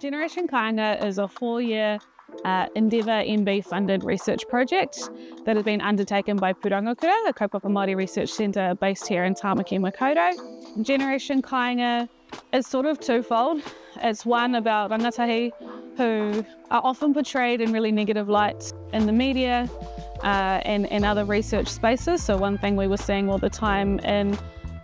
Generation Kāinga is a 4-year Endeavour MB funded research project that has been undertaken by Pūrangakura, a kaupapa Māori research centre based here in Tāmaki Makaurau. Generation Kāinga is sort of twofold. It's one about rangatahi who are often portrayed in really negative lights in the media and other research spaces. So one thing we were seeing all the time in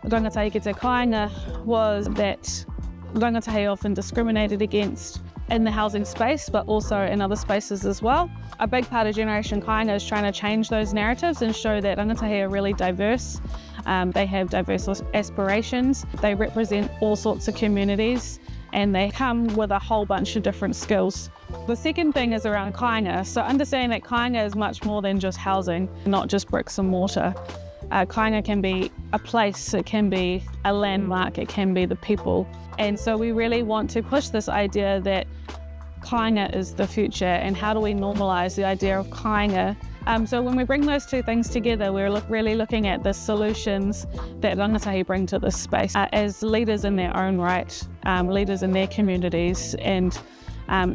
rangatahi ki te kāinga was that rangatahi often discriminated against in the housing space, but also in other spaces as well. A big part of Generation Kāinga is trying to change those narratives and show that rangatahi are really diverse. They have diverse aspirations, they represent all sorts of communities, and they come with a whole bunch of different skills. The second thing is around kāinga. So understanding that kāinga is much more than just housing, not just bricks and mortar. Kāinga can be a place, it can be a landmark, it can be the people. And so we really want to push this idea that kāinga is the future, and how do we normalise the idea of kāinga. So when we bring those two things together, we're really looking at the solutions that rangatahi bring to this space as leaders in their own right, leaders in their communities, and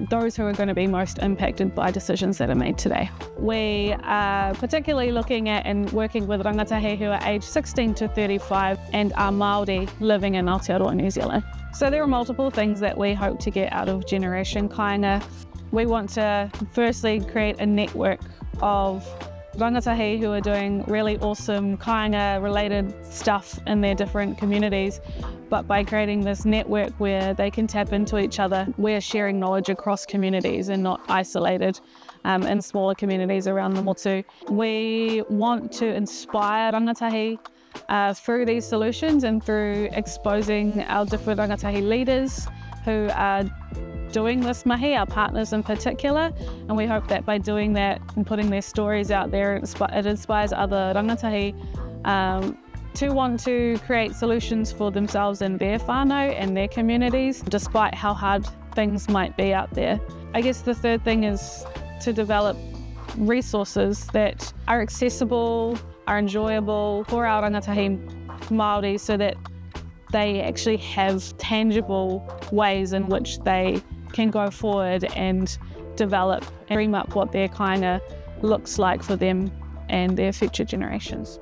those who are going to be most impacted by decisions that are made today. We are particularly looking at and working with rangatahi who are aged 16 to 35 and are Māori living in Aotearoa, New Zealand. So there are multiple things that we hope to get out of Generation Kāinga. We want to firstly create a network of rangatahi who are doing really awesome kāinga related stuff in their different communities, but by creating this network where they can tap into each other, we're sharing knowledge across communities and not isolated in smaller communities around the motu. We want to inspire rangatahi through these solutions and through exposing our different rangatahi leaders who are doing this mahi, our partners in particular, and we hope that by doing that and putting their stories out there, it inspires other rangatahi to want to create solutions for themselves in their whānau and their communities, despite how hard things might be out there. I guess the third thing is to develop resources that are accessible, are enjoyable for our rangatahi Māori, so that they actually have tangible ways in which they can go forward and develop and dream up what their kāinga looks like for them and their future generations.